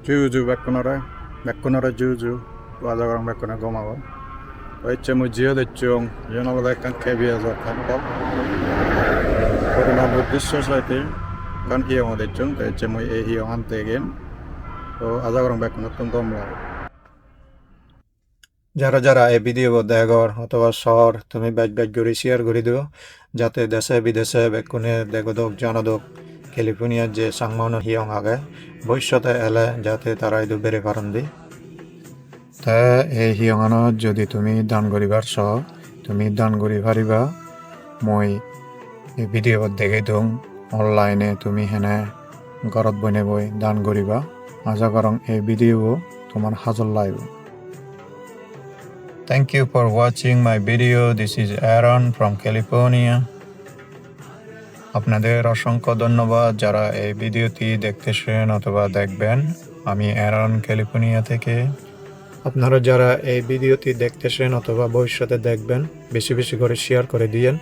Juju bekkunare juju wajagarang bekkuna gomago. Oiche mujio de chung yono de kan kebia zo kan ko. Corona Buddhist Society kan hiyo de chung te che mui e hiyo ante game. তো আজাগরং বেকুনা তুমি গমলা যারা যারা এই video দেখর অথবা শহর তুমি batch batch করে share করে দিও যাতে দেশে বিদেশে বেকুনে দেখোদক জানাদক ক্যালিফোর্নিয়ার যে সাংমাউন হিয়ং আগে ভবিষ্যতে এলে যাতে তারা এই বেড়ে পারেন দি তা এই হিয়ঙানত যদি তুমি দান করিবার সহ তুমি দান করি পারিবা মই এই ভিডিও দেখে দিওঁ অনলাইনে তুমি হেনে ঘৰত বনে বই দান করিবা আশা করং এই ভিডিও তোমার হাজর লাইব Thank you for watching my video. This is Aaron from California. আপনাদের অসংখ্য ধন্যবাদ যারা এই ভিডিওটি দেখতেছেন অথবা দেখবেন আমি অ্যারন ক্যালিফোর্নিয়া থেকে আপনারা যারা এই ভিডিওটি দেখতেছেন অথবা ভবিষ্যতে দেখবেন বেশি বেশি করে শেয়ার করে দিয়েন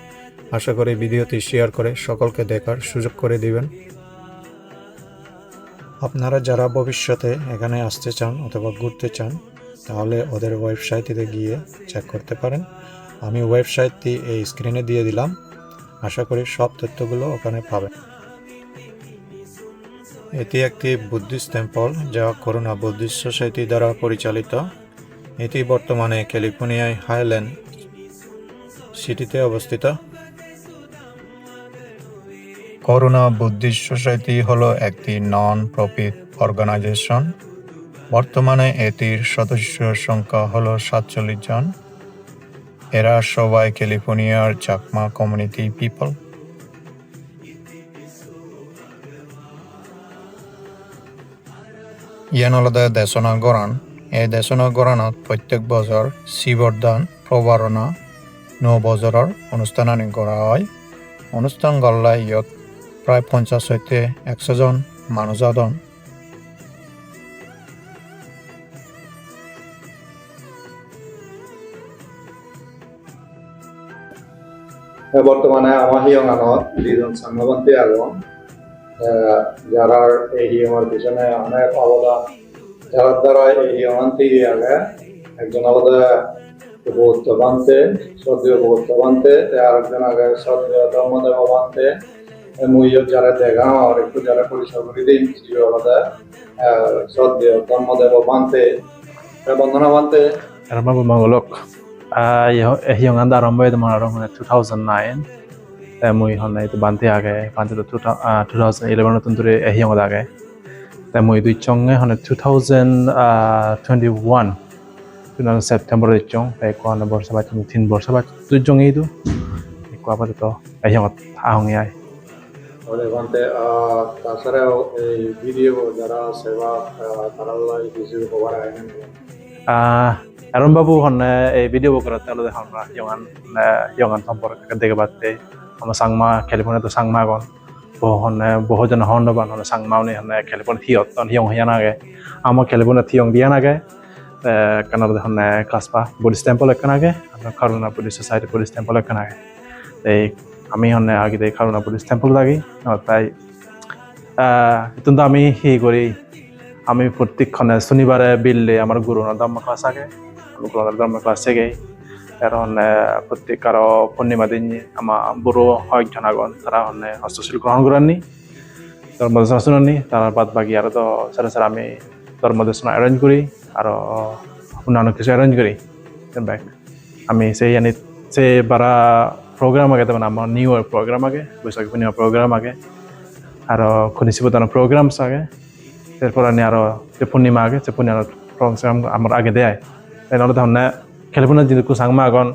আশা করি ভিডিওটি শেয়ার করে সকলকে দেখার সুযোগ করে দিবেন আপনারা যারা ভবিষ্যতে এখানে আসতে চান অথবা ঘুরতে চান তাহলে ওদের ওয়েবসাইটে গিয়ে চেক করতে পারেন আমি ওয়েবসাইটটি এই স্ক্রিনে দিয়ে দিলাম আশা করি সব তথ্যগুলো ওখানে পাবেন এটি একটি বুদ্ধিস্ট টেম্পল যা করোনা বুদ্ধিস্ট সোসাইটি দ্বারা পরিচালিত এটি বর্তমানে ক্যালিফোর্নিয়ায় হাইল্যান্ড সিটিতে অবস্থিত করোনা বুদ্ধিস্ট সোসাইটি হলো একটি নন প্রফিট অর্গানাইজেশন বর্তমানে এটির সদস্য সংখ্যা হলো 47 জন এরা সবাই ক্যালিফোর্নিয়ার চাকমা কমিউনিটি পিপল ইয়ান আলাদা দেশনা গড়ান এই দেশনা গড়ানত প্রত্যেক বছর শিবরদান প্রবারণা 9 বছৰৰ অনুষ্ঠান আনি কৰা হয় অনুষ্ঠান গল্লাই ইয়ত প্ৰায় 50 হইতে 100 জন মানুহ যাদন বর্তমানে আমার হিয়ঙানত দুজন সাংবাদিক আগুন যারা এই হিয়ঙের পিছনে অনেক অবদান যারা দ্বারা এই হিয়ঙান থেকে আগে একজন আলাদা বৌদ্ধ বানতে সদীয় বৌদ্ধ বানতে আরেকজন আগে সদীয় ধর্মদেব বানতে মুইয়ত যারা দেখা আর একটু যারা পরিচয় করে দিন ছিল আলাদা সদীয় ধর্মদেব বানতে বন্দনা বানতে Mabu Mangolok. Yung anda ramai itu malah orang 2009. Mui hona itu banti age, banti itu 2011 itu tuh yung ada age. Mui itu chongnya hona 2021. Itu September itu chong. Aku hona borsa baca, tin borsa baca. Itu chong itu. Aku apa itu? Yung ahong ya. Oleh banti, tasarnya video jara sewa taralai video kawan ini. Aaron Babu hona video bekerja lalu deh hona yongan sampor ketika batte hona sangma California itu sangma kon hona boho jan hona ban hona sangma nih hona California thiot ton hiong hiana ge amo California thiong dia nage karena deh hona kelas pa Buddhist temple ekana ge Karuna Buddhist Society Buddhist temple ekana ge kami hona agi deh Karuna Buddhist temple lagi tai itu tuh kami hi gori আমি প্রত্যেকক্ষণে শনিবারে বিললে আমার গুরু ধর্ম class আগে ধর্ম class থেকে এখন প্রত্যেক আরো পূর্ণিমা দিন আমার বুড়ো কয়েকজন আগন তারা হস্তশিল গ্রহণ করেননি ধর্মদেশনা শুনেননি তার বাদ বাকি আরো তো সারা সারা আমি ধর্মদেশনা অ্যারেঞ্জ করি আরো অন্যান্য কিছু অ্যারেঞ্জ করি আমি সেই জানি সে বারা প্রোগ্রাম আগে তেমন আমার নিউ ইয়ার প্রোগ্রাম আগে বৈশাখী পূর্ণিমা প্রোগ্রাম আগে আরো খনিশিবতানো প্রোগ্রামস আগে এরপর আমি আরো যে পূর্ণিমা আগে সে পূর্ণিমার প্রোগ্রাম আমার আগে দেয় তাই নাহলে তখন California jadi ku sangma kon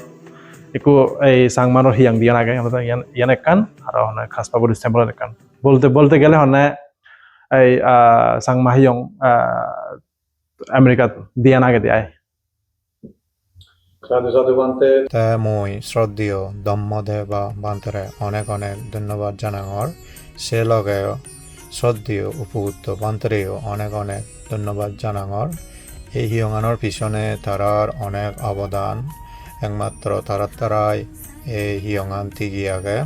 iku sangma ro hiang dia nage আমরা ইয়ান একান আর হনে খাসপা বুদ্ধিস্ট টেম্পল একান বলতে গেলে হনে sangma hiang আমেরিকা দিয়া নাগে দেয় সাধু বানতে তা মই শ্রদ্ধেয় ধম্মদেবা বান্তরে অনেক অনেক ধন্যবাদ জানাঙর সে লগে শ্রদ্ধেয় উপযুক্ত বান্তরেও অনেক অনেক ধন্যবাদ জানাঙর এই হিয়ঙানোর পিছনে তারার অনেক অবদান একমাত্র তারাই এই হিয়ঙান তিগি আগে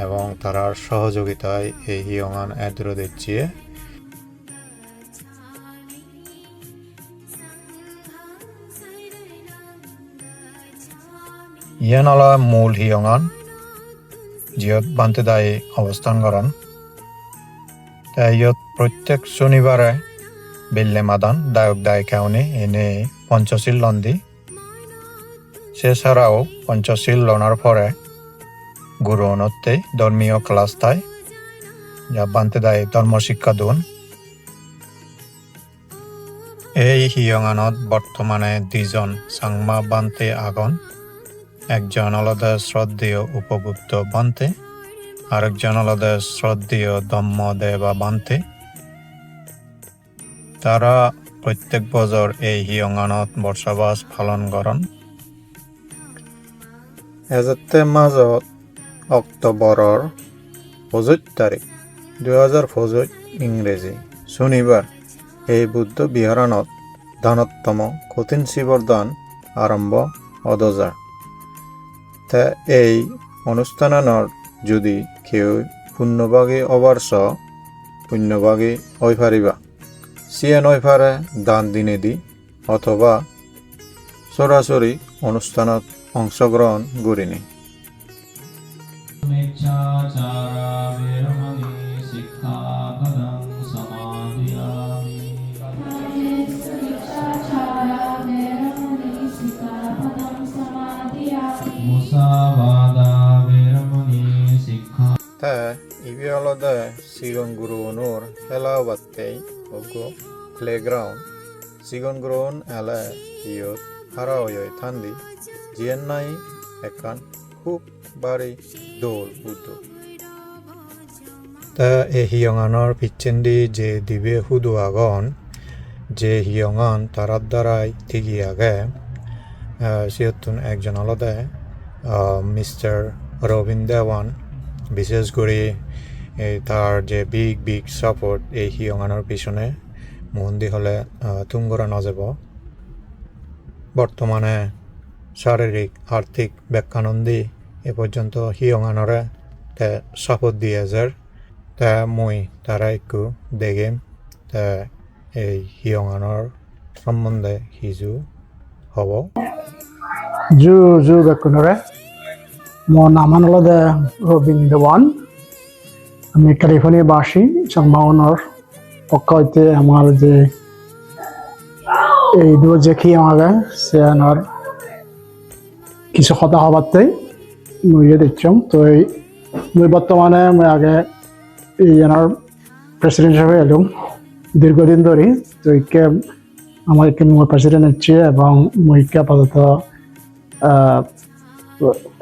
এবং তারার সহযোগিতায় এই হিয়ঙান এদুরো দিচ্ছে ইয়েন হল মূল হিয়ঙান যিয়ত বান্তিদাই অৱস্থান কৰণ ইয়ত প্ৰত্যেক শনিবাৰে বেল্লে মাদান দায়ক দায়িকাউনি এনে পঞ্চশীল লন্দি সেছাড়াও পঞ্চশীল লনার পরে গুরু অনত্তে ধর্মীয় ক্লাস তাই যা বান্তিদাই ধর্ম শিক্ষা দুন এই হিয়ঙানত বর্তমানে দুজন সাংমা বান্তে আগন একজন আলাদা শ্রদ্ধেয় উপগুপ্ত বান্তে আরেকজন আলাদা শ্রদ্ধেয় ধম্ম দেবা বান্তে তারা প্রত্যেক বছর এই হিয়ঙানত বর্ষাবাস পালন করেন এজতে মাজত অক্টোবৰৰ 25 তাৰিখ 2025 ইংৰেজী শনিবাৰ এই বুদ্ধ বিহাৰণত দানতম কঠিন শিৱৰ দান আৰম্ভ অদজাৰ তে এই অনুষ্ঠানৰ যদি কেউ পুণ্যভাগী অবাৰ্ষ পুণ্যভাগী হৈ পাৰিবা সিয়ে নয় পারে দান দিনে দি অথবা সরাসরি অনুষ্ঠানত অংশগ্রহণ করিনি ইবি হলদে সিগন গুরু অনুর হেলাও বাত্তেই ওগো প্লেগ্রাউন্ড সিগন গুরুন এলে ইয়ত হারা হয়ে থান্দি জিয়েন নাই একান খুব বাড়ি দোল উদ্যোগ তা এ হিয়ঙানোর পিচ্ছেন্দি যে দিবে হুদু আগন যে হিয়ঙান তারার দ্বারাই ঠিকই আগে সিয়তুন একজন আলাদা মিস্টার রবিন দেওয়ান বিশেষ করে তার যে বিগ সাপোর্ট এই হিয়ঙানোর পিছনে মন্দি হলে তুঙ্গরা নজেব বর্তমানে শারীরিক আর্থিক ব্যাখ্যানন্দী এ পর্যন্ত হিয়ঙানরে তে সাপোর্ট দিয়ে যার তা মই তারা একটু দেখিম তা এই হিয়ঙানোর সম্বন্ধে হিজু হব জু ব্যাখ্যানরে মোৰ নাম হ'ল ৰবীন দেৱান আমি ক্যালিফোর্নিয়া বাসী সংবাহনৰ পক্ষ হইতে আমার যে এই দু যে কি আমাকে সে আনার কিছু কথা হবারতেই মুই দিচ্ছম তো মুই বর্তমানে মুই আগে এই আনার প্রেসিডেন্ট হিসেবে এলুম দীর্ঘদিন ধরে তো একে আমার একে মুই প্রেসিডেন্ট হচ্ছে এবং মুইকে আপাতত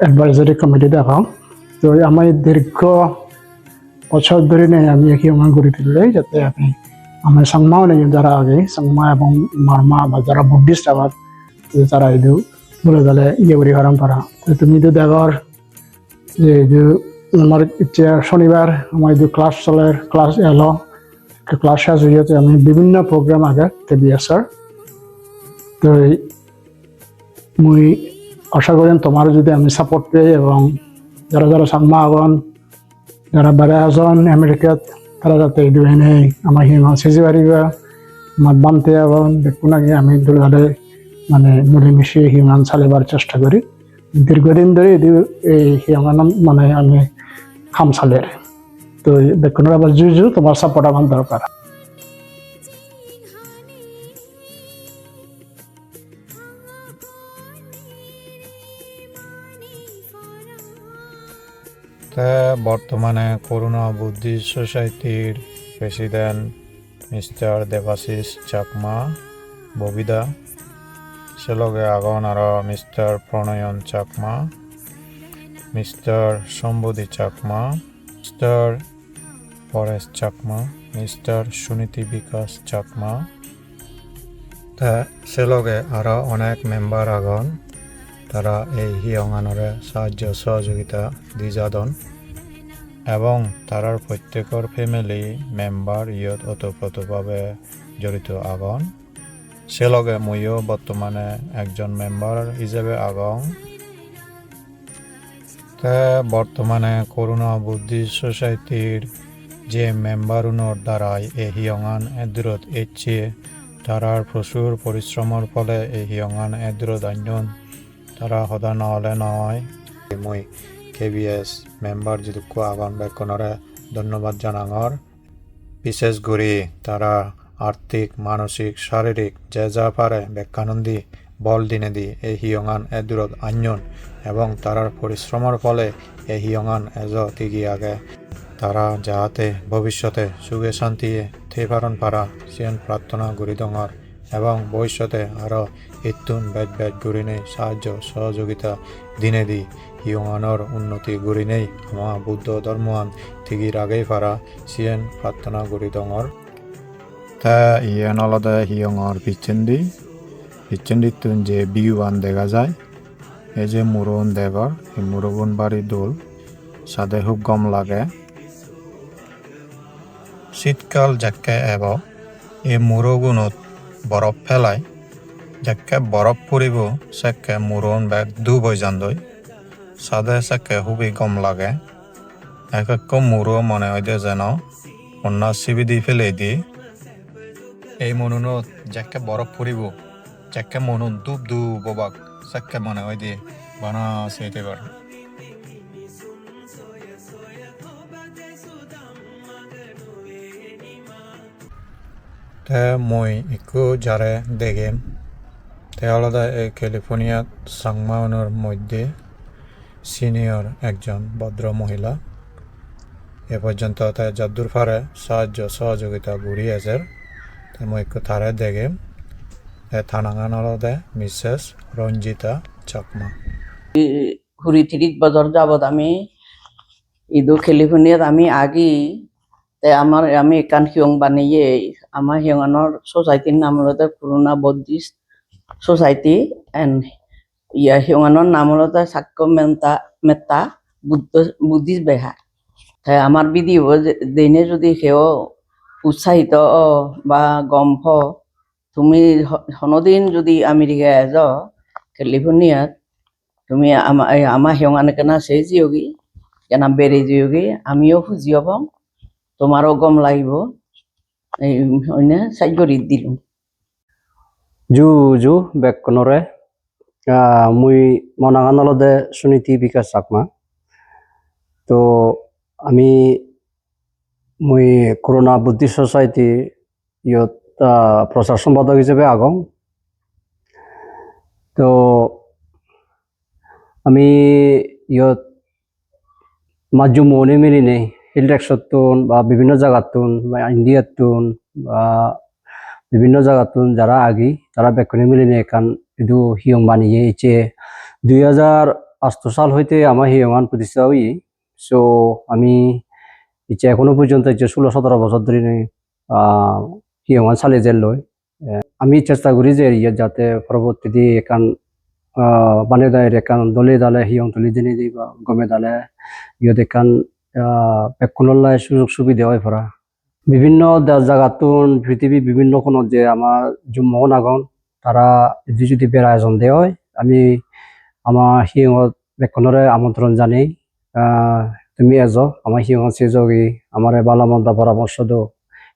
অ্যাডভাইজারি কমিটি দেখাম তো আমার দীর্ঘ বছর ধরে নেই আমি একই আমার গড়ে তুললে যাতে আমি আমার সংমাও নেই যারা আগে সংমা এবং মারমা বা যারা বুদ্ধিস্ট আবার তারা এদু বলে গেলে ইয়ে করি হারাম পারা তো তুমি তো দেখার যে আমার ইচ্ছে শনিবার আমার যে ক্লাস চলের ক্লাস এলো ক্লাস শেষ হয়েছে আমি বিভিন্ন প্রোগ্রাম আগে তেবি আসার তো মুই আশা করেন তোমার যদি আমি সাপোর্ট পাই এবং যারা যারা সংমা আগন যারা বেড়ে আসন আমেরিকাত তারা যাতে এই দুহেনে আমার হিমান সিজি পারিবা আমার বানতে এবং দেখুন আগে আমি দুলালে মানে মিলেমিশে হিমান চালিবার চেষ্টা করি দীর্ঘদিন ধরে এই হিমান মানে আমি খাম চালের তো দেখুন আবার জুজু তোমার সাপোর্ট আমার দরকার বর্তমানে করুণা বুদ্ধিস্ট সোসাইটির প্রেসিডেন্ট মিস্টার দেবাশিস চাকমা ববিদা সেলগে আগন আর মিস্টার প্রণয়ন চাকমা মিস্টার সম্বোধি চাকমা মিস্টার পরেশ চাকমা মিস্টার সুনীতি বিকাশ চাকমা সেলগে আরো অনেক মেম্বার আগন তারা এই হিয়ঙানরে সাহায্য সহযোগিতা দি যাদন এবং তারার প্রত্যেকের ফ্যামিলি মেম্বার ইয়ত ওতপ্রোতভাবে জড়িত আগন সেলগে মইও বর্তমানে একজন মেম্বার হিসেবে আগন বর্তমানে করুণা বুদ্ধিস্ট সোসাইটির যে মেম্বারুনোর দ্বারাই এই হিয়ঙান এদুরত এচ্ছে তারার প্রচুর পরিশ্রমের ফলে এই হিয়ঙান এদুরত আঞ্জন তারা সদা নহ'লে নহয় মই KBS মেম্বাৰ যিটো আগন বেকনৰে ধন্যবাদ জানাঙৰ বিশেষ কৰি তারা আর্থিক মানসিক শারীরিক যে যা পারে বেকানন্দি বল দিনে দি এই হিয়ঙান এদূৰত আন্যন এবং তারার পরিশ্রমের ফলে এই হিয়ঙান এজ তিগি আগে তারা যাহাতে ভবিষ্যতে সুখে শান্তিয়ে থেপারণ পারা সিয়ান প্রার্থনা করি দঙর এবং ভবিষ্যতে আরও ইতুন বেজ বেজ গড়ি নেই সাহায্য সহযোগিতা দিনে দি হিয়ঙানোর উন্নতি গড়ি নেই আমার বুদ্ধ ধর্মান থিগির আগেই পারা সিয়ান প্রার্থনা করি দঙর তা ইয়ান আলাদা হিয়ঙর পিচ্ছেন্দিতুন যে বিউয়ান দেখা যায় এই যে মুরন দেগর এই মুরগুন বাড়ি দোল সাদে খুব গম লাগে শীতকাল যাকে এব এই মুরগুনত বরফ ফেলায় যাকে বরফ পরিব সেকে মুরন বেগ দু বৈজান্দই সাদে সেকে খুবই গম লাগে এক এক মুরো মনে হয় যে যেন অন্য সিবি দি ফেলে দি এই মনুনত যাকে বরফ পরিব যাকে মনুন দুব দু ববাক সেকে মনে হয় দি বানা সেতে পার তে মই একো যারে দেখেম তে আলাদা এই ক্যালিফোর্নিয়াত সাংমাউনের মধ্যে সিনিয়র একজন ভদ্র মহিলা এ পর্যন্ত তাই যদ্দূর পারে সাহায্য সহযোগিতা ঘুরি আছে মই একটু তারে দেখেম থানাঙান আলাদা মিসেস রঞ্জিতা চাকমা 30 বছর যাবত আমি ইদু ক্যালিফোর্নিয়াত আমি আগে আমি একান হিয়ং বানিয়ে আমার হিয়ঙানোর সোসাইটির নাম হলো করোনা বুদ্ধিস্ট সোসাইটি এন্ড হিয়ঙানোর নাম হলো সাক্ষ্য মেত্তা বুদ্ধিস্ট বেহা তাই আমার বিধি দিনে যদি সেও উৎসাহিত বা গম তুমি হনদিন যদি আমেরিকায় যাও ক্যালিফোর্নিয়াত তুমি আমার হিয়ঙানে কেনা সেই জিওগি কেনা বেড়ে জিওগি আমিও খুঁজিও পাম তোমারও গম লাগিব এই অন্য সাইজরি দিলুম জু বেকনরে মুই মনাগানলদে সুনীতি বিকাশ চাকমা তো আমি মুই করোনা বুদ্ধি সোসাইটি ইয়ত প্রচার সম্পাদক হিসেবে আগম তো আমি ইয়ত মাজু মনে মিলি নেই ইলেকশন বা বিভিন্ন জায়গাতুন বা ইন্ডিয়াতুন বা বিভিন্ন জায়গাতুন যারা আগি তারা বেকনে মিলি নেই কারণ ইদু হিয়ং বানিয়ে ইচ্ছে 2008 সাল হইতে আমার হিয়ংআন প্রতিষ্ঠা হই সো আমি ইচ্ছে এখনো পর্যন্ত 16-17 বছর ধরে হিয়ংআন চালিয়ে যেল লই আমি চেষ্টা করি যে যাতে পরবর্তীতে একান বানে দায় একান দলে দালে হিয়ং তুলি দিনে দি বা গমে দালে ইয়ত একান বেকনলাই সুযোগ সুবিধা হয় পড়া বিভিন্ন জায়গাতুন পৃথিবী বিভিন্ন কোণত যে আমার জুম্মন আগন তারা যদি বেড়া আয়োজন দেওয়া হয় আমি আমার হিয়ঙত বেকনরে আমন্ত্রণ জানাই তুমি এজ আমার হিয়ঙত সেজগি আমার ভালো মন্দ পরামর্শ দো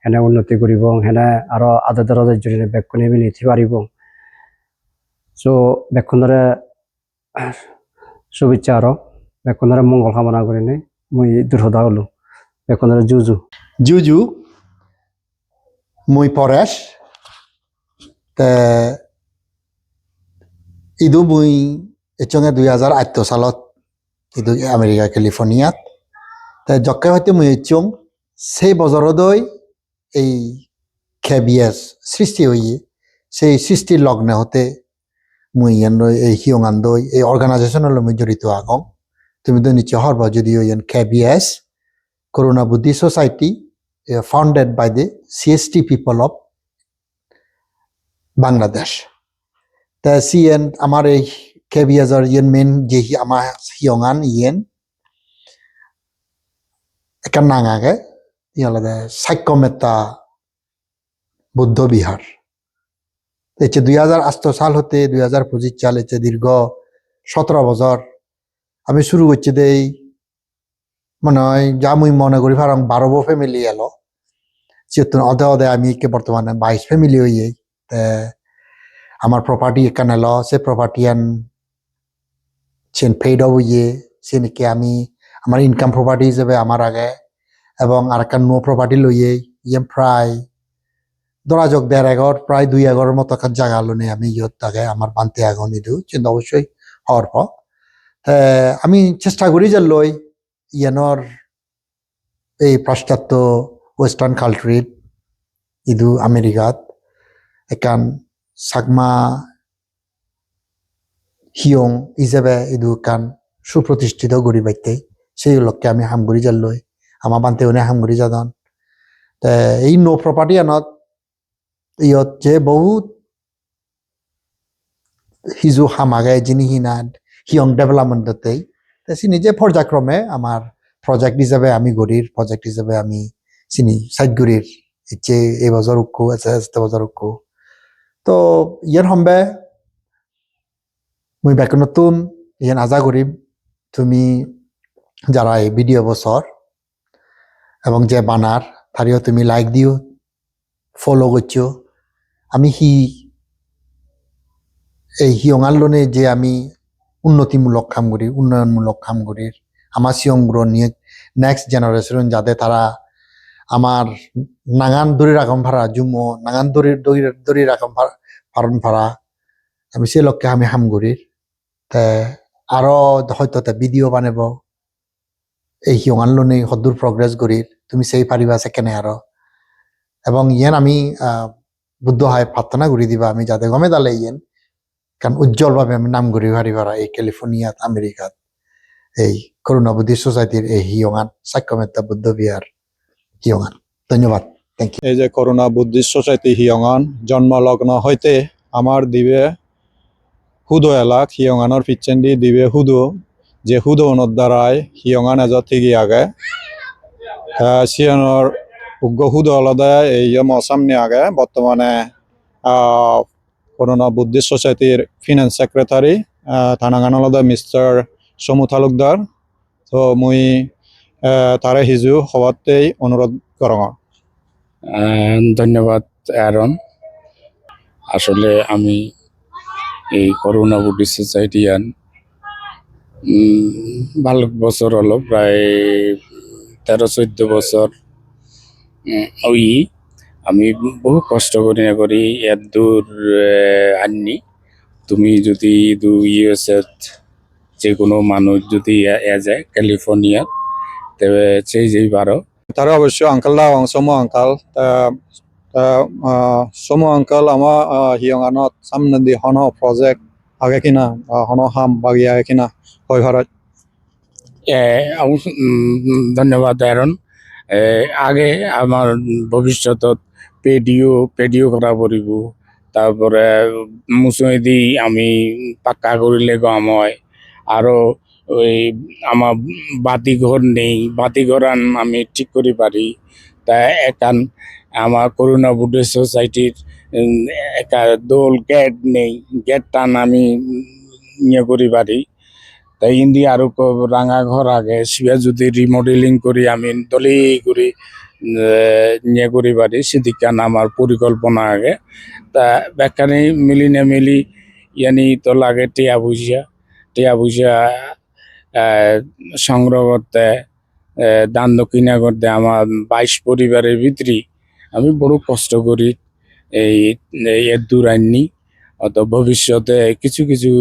হেনে উন্নতি করিব হেনে আরো আদার জন্য বেকনে মিলি পারিব সো বেকনরে শুভেচ্ছা আরো বেকনরে মঙ্গল কামনা করি নে মুই দুর্হদা হলো বেকনরে জুজু মুই পরেশ তে ইদু মুই এচঙে 2008 সালত ইদু আমেরিকা ক্যালিফোর্নিয়াত তে জকে হইতে মুই এচং সেই বছরদই এই KBS সৃষ্টি হইয়ে সেই সৃষ্টির লগ্নে হতে মুই এই হিয়ঙান্দই এই অর্গানাইজেশনের মুই জড়িত আগম তুমি তো নিশ্চয় হরবা যদিও KBS Corona Buddhist Society founded by the CST people of Bangladesh. The CN আমার এই KBS আর মেন যে আমার হিয়ঙান একান নাঙাগে ইয়ালাদে সাক্ষ্যমেত্তা বুদ্ধ বিহার 2008 সাল হতে 2025 সাল দীর্ঘ 17 বছর আমি শুরু করছি এই মনে হয় যা মুই মনে করি ফারাম 12 ফ্যামিলি এলো যেহেতু অদে আমি বর্তমানে 22 ফ্যামিলি হয়ে আমার প্রপার্টি এখানে এলো সে প্রপার্টি চেন পেইড অফ ইয়ে সে নাকি আমি আমার ইনকাম প্রপার্টি হিসেবে আমার আগে এবং আর একটা নো প্রপার্টি লইয়ে ইয়ে প্রায় ধরা যাক 1.5 একর প্রায় 2 একরের মতো একটা জায়গা লোনে আমি ইয়ত আগে আমার বানতে আগুন ইদু চিন্তা অবশ্যই হওয়ার পর আমি চেষ্টা করি যে লই ইয়ানোর এই পাশ্চাত্য ওয়েস্টার্ন কান্ট্রিত ইদু আমেরিকাত একান সাগমা হিয়ং হিসেবে ইদু কান সুপ্রতিষ্ঠিত গড়ি বাইতে সেই লক্ষ্যে আমি হামগুড়ি যার লই আমার বানতে উনি হামগুড়ি যাদন এই নো প্রপার্টি আনত ইয়ত যে বহুত হিজু হামাগে যিনি হিনাদ হিয়ং ডেভেলপমেন্টতেই চিনি যে পর্যায়ক্রমে আমার প্রজেক্ট হিসাবে আমি গড়ির প্রজেক্ট হিসাবে আমি চিনি সাইডগুড়ির ইচ্ছে এই বছর উক্কু আছে বছর উক্কু তো ইয়ার সম্বে মুই ব্যাক নতুন ইয়ান আজা করিম তুমি যারা এই ভিডিও বছর এবং যে বানার তারিও তুমি লাইক দিও ফলো করছো আমি এই হিয়ঙার লোনে যে আমি উন্নতিমূলক কাম করি উন্নয়নমূলক কাম করি আমার সিয়ংগুলো নিয়ে নেক্সট জেনারেশন যাতে তারা আমার নাগান দড়ি রাখম ভাড়া জুমো নাগান দড়ি রাখম ফারণ ভাড়া আমি সে লক্ষ্যে আমি হাম করি আরো হয়তো ভিডিও বানাব এই হিয়ঙার লোনে সদূর প্রগ্রেস করি তুমি সেই পারিবা সেখানে আরো এবং ইয়ান আমি বুদ্ধ হয় প্রার্থনা করি দিবা আমি যাতে গমে দালে ইয়েন কারণ উজ্জ্বলভাবে আমি নাম করি পারা এই ক্যালিফোর্নিয়াত আমেরিকাত এই করুণা বুদ্ধিস্ট সোসাইটির এই হিয়ঙান সাক্ষ্যমেত্তা বুদ্ধ বিহার হিয়ঙান ধন্যবাদ থ্যাংক ইউ এই যে করুণা বুদ্ধিস্ট সোসাইটি হিয়ঙান জন্মলগ্ন হইতে আমার দিবে হুদো এলাক হিয়ঙানোর পিচ্ছেন্দি দিবে হুদো যে হুদো অনর দ্বারাই হিয়ঙান এজত থেকে আগে সিয়নর উগ্র হুদো আলাদা এই সামনে আগে বর্তমানে করুণা বুদ্ধিস্ট সোসাইটির ফিনান্স সেক্রেটারি থানাগান আলাদা মিস্টার সমু তালুকদার তো মুই তারে হিজু হওয়াতেই অনুরোধ করং ধন্যবাদ অ্যারন আসলে আমি এই করুণা বুদ্ধিস্ট সোসাইটি আন ভালো বছর হলো প্রায় 13-14 বছর ওই আমি বহু কষ্ট করি এত দূর আননি তুমি যদি ইউএসএ যে কোনো মানুষ যদি যায় ক্যালিফোর্নিয়া তবে সেই যেই পারো তারা অবশ্য আঙ্কাল দা সমু আঙ্কাল সমু আঙ্কাল আমার হিয়ঙানত সামনে দি হন প্রজেক্ট আগে কিনা হন হাম বাগিয়া কিনা হয় ভারত ধন্যবাদ অ্যারন আগে আমার ভবিষ্যতত পেডিও করা পড়িব তারপরে মুসুদি আমি পাক্কা করিলে গম হয় আরো ওই আমার বাতিঘর নেই বাতিঘর আমি ঠিক করি পারি তা একান আমার করুণা বুদ্ধিস্ট সোসাইটির একা দোল গেট নেই গেট টান আমি ইয়ে করি পারি তাই ইন্দি আরো রাঙা ঘর আগে সিয়া যদি রিমডেলিং করি আমি দলি করি ইয়ে করি পারি সেদিকান আমার পরিকল্পনা আগে তা ব্যাখ্যানি মিলি ইয়ানি তো লাগে টিয়া বুঝিয়া সংগ্রহ করতে দান দক্ষিণা করতে আমার 22 পরিবারের ভিতরে আমি বড় কষ্ট করি এই দূর আননি অত ভবিষ্যতে কিছু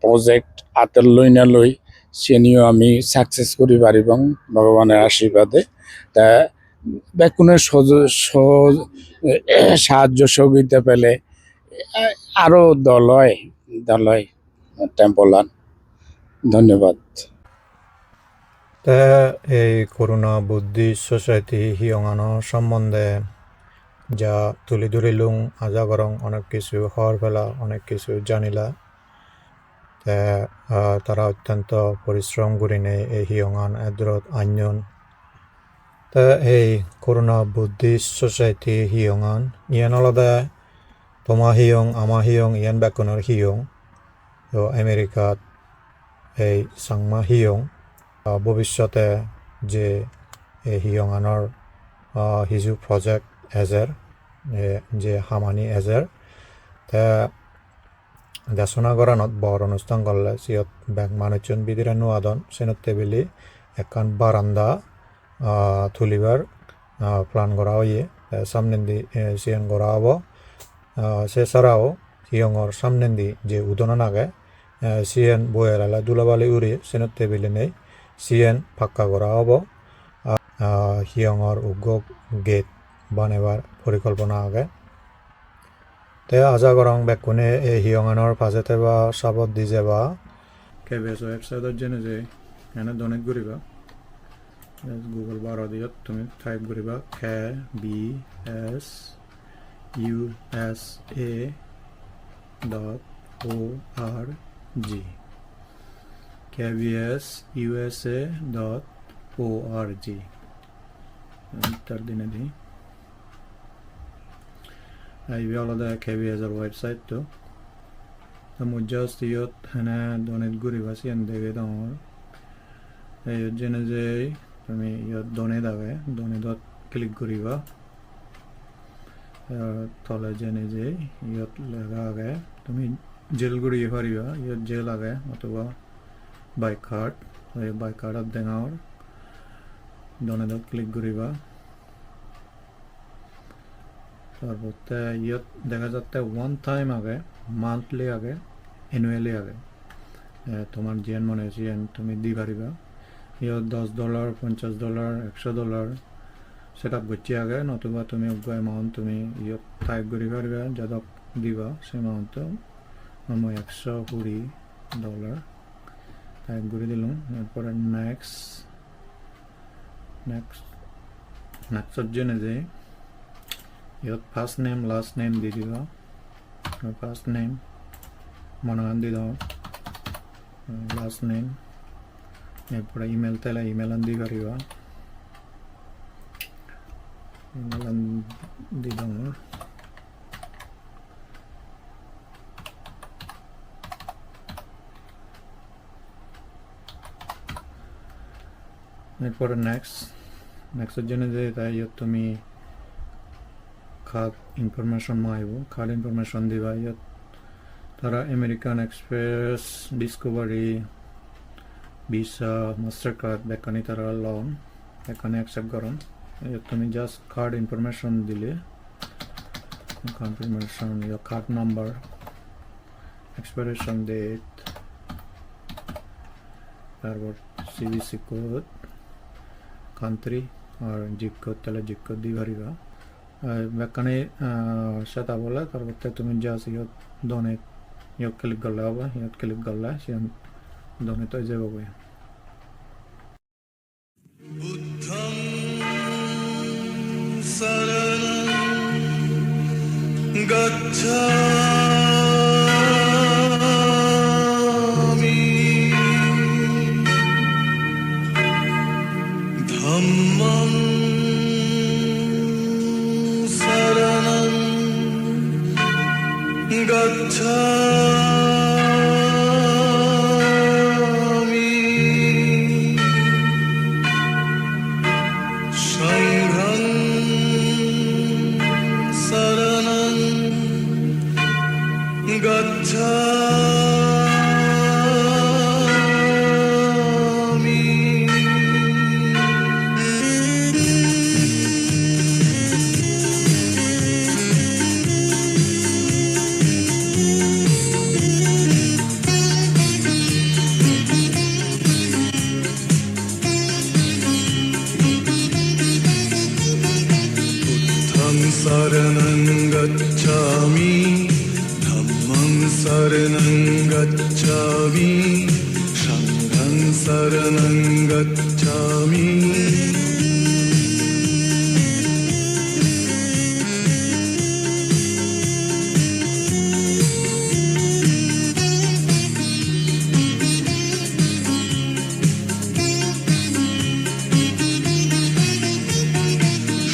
প্রজেক্ট হাতের লই সে নিয়েও আমি সাকসেস করি পারিব ভগবানের আশীর্বাদে তা বেকুনের সাহায্য সহযোগিতা পেলে আরো দলয় টেম্পল ধন্যবাদ এই করুণা বুদ্ধিস্ট সোসাইটি হিয়ঙানো সম্বন্ধে যা তুলি ধরিলুং আজা গরং অনেক কিছু হওয়ার বেলা অনেক কিছু জানিলা তারা অত্যন্ত পরিশ্রম করি নেই এই হিয়ঙান এদরত আঞ্জন এই করুণা বুদ্ধিস্ট সোসাইটি হিয়ঙান ইয়ান আলাদা তোমা হিয়ং আমা হিয়ং ইয়ান বেকনের হিয়ং তো আমেরিকাত এই সাংমা হিয়ং ভবিষ্যতে যে এই হিয়ঙানৰ হিজু প্ৰজেক্ট এজেৰ যে হামানি এজেৰ দেশনা গরানত বড় অনুষ্ঠান করলে সিয়ত ব্যাগ মানুষজন বিদিরে নোয়াদন সেনত টেবিলি একখান বারান্দা তুলিবার প্ল্যান করা হয়ে সামনে দি সিয়ন করা হব সে ছাড়াও হিয়ঙর সামনে দি যে উদনন আগে সিএন বইয়ের আলা দুলাবালি উড়ি সেনত টেবিলে নেই সিএন ফাক্কা করা হব হিয়ঙর উগ্র গেট বানাবার পরিকল্পনা আগে তে আজা করং বেকুনে এই হিয়ঙানোর পাশেতে বা সাবত দি যাবা কেবিএস ওয়েবসাইটত জেনে যে এনে ডনেট করিবা গুগল বাৰ দিয়ত তুমি টাইপ করিবা KBSUSA.org KBSUSA.org তার দিনে দি আইবি আলাদা KBSৰ ওয়েবসাইট তো মুজাস্ত ইয়ত হেনে ডনেট করিবা সিয়ান দেবে ডাঙৰ এই জেনে যে তুমি ইয়ত ডনেট আগে ডনেটত ক্লিক করিবা তলে জেনে যে ইয়ত লেখা আগে তুমি জেল করিয়ে পারিবা ইয়ত জেল আগে অথবা বাইক কার্ড এই বাইক কার্ডত দেঙাওর ডনেটত ক্লিক করিবা তারপরে ইয়ত দেখা যাচ্ছে ওয়ান টাইম আগে মান্থলি আগে এনুয়ালি আগে তোমার জিয়ান মনে জিয়ান তুমি দি পারিবা ইয়ত $10 $50 $100 সেট আপ করছি আগে নতুবা তুমি এমাউন্ট তুমি ইয়ত টাইপ করি পারিবা যাদক দিবা সে এমাউন্ট মই $120 টাইপ করে দিলাম এরপরে নেক্সট জেনে যে ইয়ত ফার্স্ট নেম লাস্ট নেম দি দিবা ফার্স্ট নেম মনান দি দাও লাস্ট নেম এরপরে ইমেল তেলে ইমেল আন দি পারিবা ইমেল আন দি দাও এরপরে নেক্সট জন্য যে তাই ইয়ত তুমি কার্ড ইনফরমেশন মাইব কার্ড ইনফরমেশন দিবা ইয়ত তারা American Express Discovery Visa Mastercard বেকানি তারা লোন এখানে অ্যাকসেপ্ট করুন তুমি জাস্ট কার্ড ইনফরমেশন দিলে confirmation your card number expiration date তারপর সিভিসি কোড কান্ট্রি আর জিপ কোড তাহলে জিপ কোড দিয়ে পারিবা বেকানি সেটা বলে তারপর তুমি জাস্ট ইয়ত ডনেট ইয়ত ক্লিক করলে হবে ইয়ত ক্লিক করলে সে ডনেট হয়ে যাব বুদ্ধং শরণং গচ্ছামি ধম্মং শরণং গচ্ছামি সংঘং শরণং গচ্ছামি शरणं गच्छामि धम्मं शरणं गच्छामि संघं शरणं गच्छामि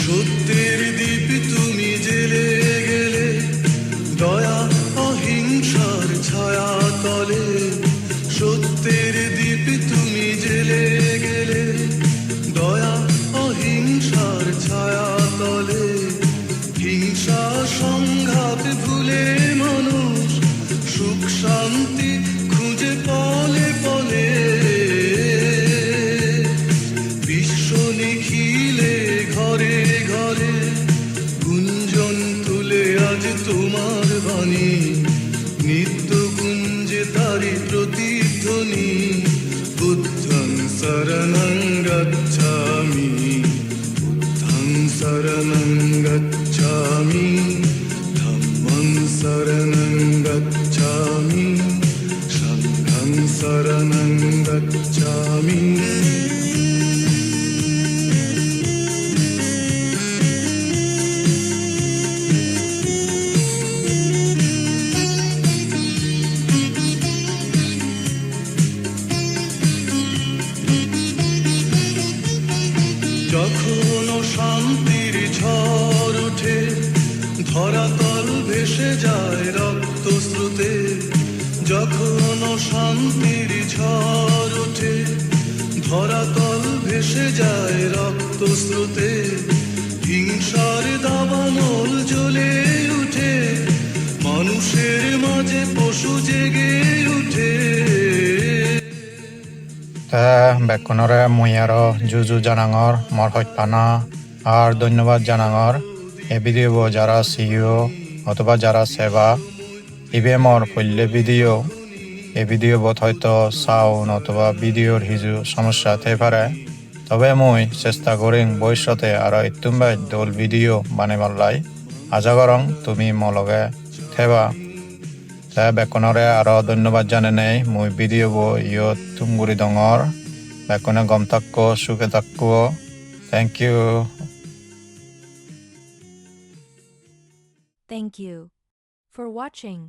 সত্যের দীপ তুমি জেলে গেলে দয়া অহিংসার ছায়া তলে সত্যের দীপ তুমি জেলে গেলে দয়া অহিংসার ছায়া তলে হিংসা সংঘাত ভুলে মানুষ সুখ শান্তি খুঁজে পলে পলে বিশ্ব নিখিলে ঘরে ঘরে গুঞ্জন তুলে আজ তোমার বাণী নিত্য কুঞ্জে তারি প্রতিধ্বনি বুদ্ধং শরণং গচ্ছামি বুদ্ধং শরণং গচ্ছামি ধম্মং শরণং গচ্ছামি সংঘং শরণং গচ্ছামি যখন শান্তির ঝড় ওঠে ধরাতল ভেসে যায় রক্ত স্রোতে যখন শান্তির ঝড় ওঠে ধরাতল ভেসে যায় রক্ত স্রোতে হিংসার দাবানল জ্বলে উঠে মানুষের মাঝে পশু জেগে উঠে বেকনরে মুই আরো জুজু জানাঙর মর হইপানা আর ধন্যবাদ জানাঙর এই ভিডিও যারা সিইও অথবা যারা সেবা ইভিএমর পল্লে ভিডিও এই ভিডিও বোধ হয়তো সাউন্ড অথবা ভিডিওর হিজু সমস্যা হতে পারে তবে মুই চেষ্টা করিম ভবিষ্যতে আরো ইতুম্বাই দোল ভিডিও বানাবার লাই আশা করং তুমি মলগে থেবা তাই বেকনরে আরো ধন্যবাদ জানে নেই মুই ভিডিও ইয় তুমগুড়ি ডঙর বেকনে গম থাকো সুখে থাকো thank you Thank you for watching.